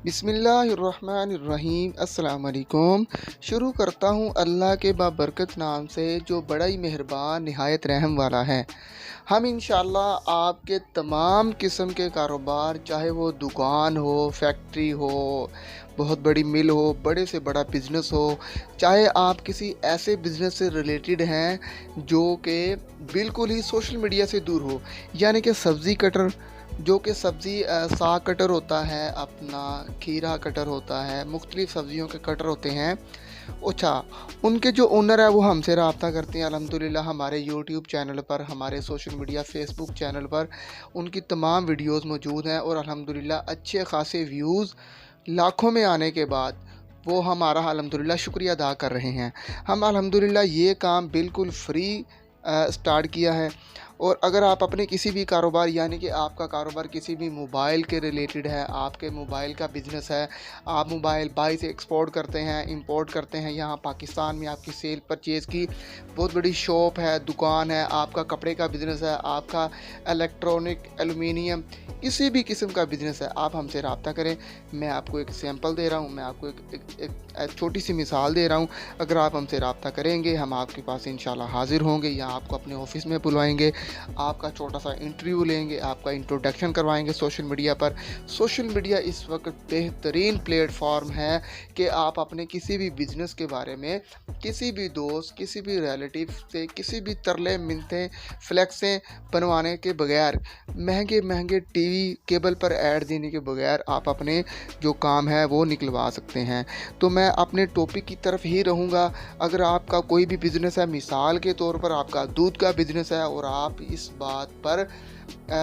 बिस्मिल्लाहिर्रहमानिर्रहीम। अस्सलाम वालेकुम। शुरू करता हूँ अल्लाह के बाबरकत नाम से जो बड़ा ही मेहरबान निहायत रहम वाला है। हम इंशाअल्लाह आपके तमाम किस्म के कारोबार, चाहे वो दुकान हो, फैक्ट्री हो, बहुत बड़ी मिल हो, बड़े से बड़ा बिज़नेस हो, चाहे आप किसी ऐसे बिज़नेस से रिलेटेड हैं जो कि बिल्कुल ही सोशल मीडिया से दूर हो, यानी कि सब्ज़ी कटर, जो कि सब्ज़ी साग कटर होता है, अपना खीरा कटर होता है, मुख्तलिफ़ सब्ज़ियों के कटर होते हैं। अच्छा, उनके जो ओनर है वो हमसे रब्ता करते हैं। अल्हम्दुलिल्लाह हमारे यूट्यूब चैनल पर, हमारे सोशल मीडिया फेसबुक चैनल पर उनकी तमाम वीडियोज़ मौजूद हैं और अल्हम्दुलिल्लाह अच्छे खासे व्यूज़ लाखों में आने के बाद वो हमारा अल्हम्दुलिल्लाह शुक्रिया अदा कर रहे हैं। हम अल्हम्दुलिल्लाह ये काम बिल्कुल फ्री स्टार्ट किया है। और अगर आप अपने किसी भी कारोबार, यानी कि आपका कारोबार किसी भी मोबाइल के रिलेटेड है, आपके मोबाइल का बिज़नेस है, आप मोबाइल बाई से एक्सपोर्ट करते हैं, इंपोर्ट करते हैं, यहाँ पाकिस्तान में आपकी सेल परचेज़ की बहुत बड़ी शॉप है, दुकान है, आपका कपड़े का बिज़नेस है, आपका इलेक्ट्रॉनिक, एलुमिनियम, किसी भी किस्म का बिज़नेस है, आप हमसे रब्ता करें। मैं आपको एक सैंपल दे रहा हूँ, मैं आपको एक छोटी सी मिसाल दे रहा हूँ। अगर आप हमसे रब्ता करेंगे, हम आपके पास इंशाल्लाह हाज़िर होंगे या आपको अपने ऑफ़िस में बुलवाएंगे, आपका छोटा सा इंटरव्यू लेंगे, आपका इंट्रोडक्शन करवाएंगे सोशल मीडिया पर। सोशल मीडिया इस वक्त बेहतरीन प्लेटफॉर्म है कि आप अपने किसी भी बिज़नेस के बारे में किसी भी दोस्त, किसी भी रिलेटिव से किसी भी तरले मिन्नतें, फ्लैक्सें बनवाने के बगैर, महंगे महंगे टीवी केबल पर ऐड देने के बगैर आप अपने जो काम है वो निकलवा सकते हैं। तो मैं अपने टॉपिक की तरफ ही रहूँगा। अगर आपका कोई भी बिज़नेस है, मिसाल के तौर पर आपका दूध का बिज़नेस है और आप इस बात पर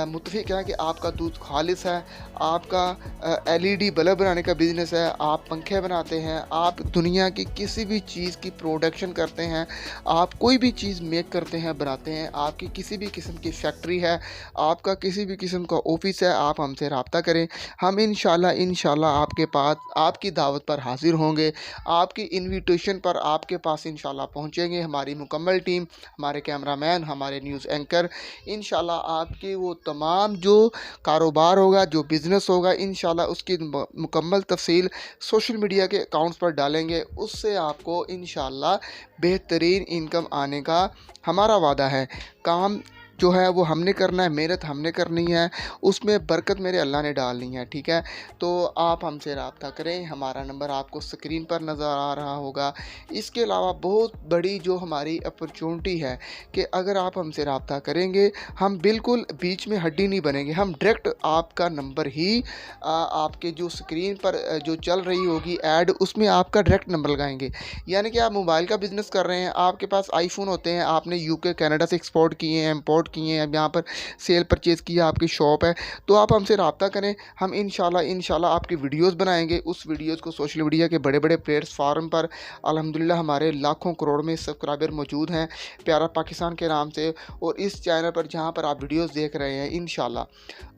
मुत्तफ़िक़ हैं कि आपका दूध खालिस है, आपका एलईडी बल्ब बनाने का बिज़नेस है, आप पंखे बनाते हैं, आप दुनिया की किसी भी चीज़ की प्रोडक्शन करते हैं, आप कोई भी चीज़ मेक करते हैं, बनाते हैं, आपकी किसी भी किस्म की फैक्ट्री है, आपका किसी भी किस्म का ऑफ़िस है, आप हमसे रब्ता करें। हम इंशाल्लाह आपके पास आपकी दावत पर हाज़िर होंगे, आपकी इन्विटेशन पर आपके पास इंशाल्लाह पहुँचेंगे। हमारी मुकम्मल टीम, हमारे कैमरामैन, हमारे न्यूज़ एंकर इंशाल्लाह आपकी वो तमाम जो कारोबार होगा, जो बिज़नेस होगा, इंशाल्लाह उसकी मुकम्मल तफ़सील सोशल मीडिया के अकाउंट्स पर डालेंगे। उससे आपको इंशाल्लाह बेहतरीन इनकम आने का हमारा वादा है। काम जो है वो हमने करना है, मेहनत हमने करनी है, उसमें बरकत मेरे अल्लाह ने डालनी है, ठीक है। तो आप हमसे रब्ता करें, हमारा नंबर आपको स्क्रीन पर नज़र आ रहा होगा। इसके अलावा बहुत बड़ी जो हमारी अपॉर्चुनिटी है कि अगर आप हमसे रब्ता करेंगे, हम बिल्कुल बीच में हड्डी नहीं बनेंगे, हम डायरेक्ट आपका नंबर ही आपके जो स्क्रीन पर जो चल रही होगी ऐड, उसमें आपका डायरेक्ट नंबर लगाएंगे। यानी कि आप मोबाइल का बिज़नेस कर रहे हैं, आपके पास आईफोन होते हैं, आपने यूके कनाडा से एक्सपोर्ट किए हैं, इंपोर्ट किए हैं, यहाँ पर सेल परचेज़ किया, आपकी शॉप है, तो आप हमसे रब्ता करें। हम इंशाल्लाह आपकी वीडियोज़ बनाएंगे। उस वीडियोज़ को सोशल मीडिया के बड़े बड़े प्लेटफार्म पर अल्हम्दुलिल्लाह हमारे लाखों करोड़ में सब्सक्राइबर मौजूद हैं प्यारा पाकिस्तान के नाम से। और इस चैनल पर जहाँ पर आप वीडियोस देख रहे हैं, इंशाल्लाह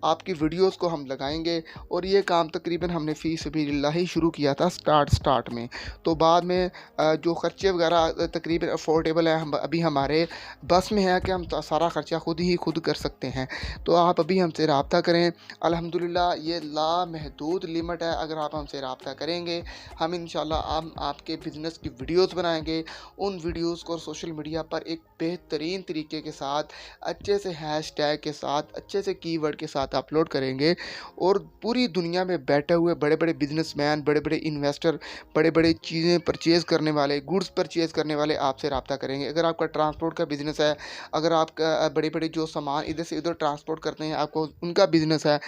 आपकी वीडियोस को हम लगाएंगे। और ये काम तकरीबन हमने फ़ी सबीलिल्लाह ही शुरू किया था स्टार्ट में, तो बाद में जो ख़र्चे वगैरह तकरीबन अफोर्डेबल है, हम अभी हमारे बस में है कि हम सारा ख़र्चा खुद कर सकते हैं। तो आप अभी हमसे रब्ता करें। अल्हम्दुलिल्लाह ये लामहदूद लिमिट है। अगर आप हमसे रब्ता करेंगे, हम इंशाल्लाह हम आपके बिज़नेस की वीडियोस बनाएंगे। उन वीडियोस को सोशल मीडिया पर एक बेहतरीन तरीके के साथ, अच्छे से हैशटैग के साथ, अच्छे से कीवर्ड के साथ अपलोड करेंगे। और पूरी दुनिया में बैठे हुए बड़े बड़े बिजनेसमैन, बड़े बड़े इन्वेस्टर, बड़े बड़े चीज़ें परचेज़ करने वाले, गुड्स परचेज़ करने वाले आपसे रब्ता करेंगे। अगर आपका ट्रांसपोर्ट का बिज़नेस है, अगर आपका बड़े बड़े जो सामान इधर से उधर ट्रांसपोर्ट करते हैं, आपको उनका बिज़नेस है,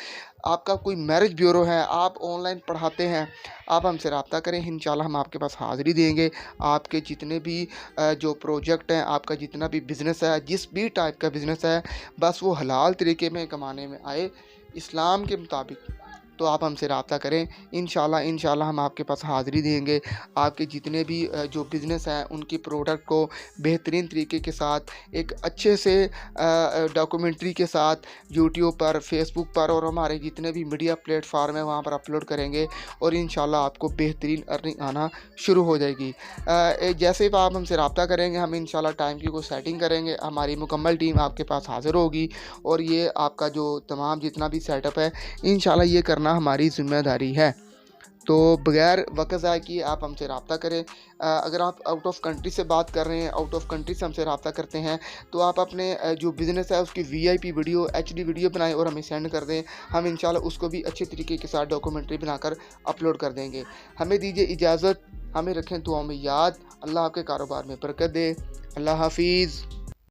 आपका कोई मैरिज ब्यूरो है, आप ऑनलाइन पढ़ाते हैं, आप हमसे रब्ता करें। इंशाल्लाह हम आपके पास हाज़िरी देंगे। आपके जितने भी जो प्रोजेक्ट हैं, आपका जितना भी बिज़नेस है, जिस भी टाइप का बिज़नेस है, बस वो हलाल तरीके में कमाने में आए, इस्लाम के मुताबिक, तो आप हमसे रब्ता करें। इंशाल्लाह हम आपके पास हाज़िरी देंगे। आपके जितने भी जो बिज़नेस हैं, उनकी प्रोडक्ट को बेहतरीन तरीके के साथ, एक अच्छे से डॉक्यूमेंट्री के साथ यूट्यूब पर, फेसबुक पर और हमारे जितने भी मीडिया प्लेटफार्म है वहाँ पर अपलोड करेंगे। और इंशाल्लाह आपको बेहतरीन अर्निंग आना शुरू हो जाएगी। जैसे ही आप हमसे रब्ता करेंगे, हम इंशाल्लाह टाइम की कोई सेटिंग करेंगे, हमारी मुकम्मल टीम आपके पास हाज़िर होगी। और ये आपका जो तमाम जितना भी सेटअप है, इंशाल्लाह ये करना हमारी ज़िम्मेदारी है। तो बगैर वक्त ज़ाया किए आप हमसे रब्ता करें। अगर आप आउट ऑफ कंट्री से बात कर रहे हैं, आउट ऑफ कंट्री से हमसे रब्ता करते हैं, तो आप अपने जो बिज़नेस है उसकी वीआईपी वीडियो, एचडी वीडियो बनाएं और हमें सेंड कर दें। हम इंशाल्लाह उसको भी अच्छे तरीके के साथ डॉक्यूमेंट्री बनाकर अपलोड कर देंगे। हमें दीजिए इजाज़त, हमें रखें दुआओं में याद। अल्लाह आपके कारोबार में बरकत दे। अल्लाह हाफिज़।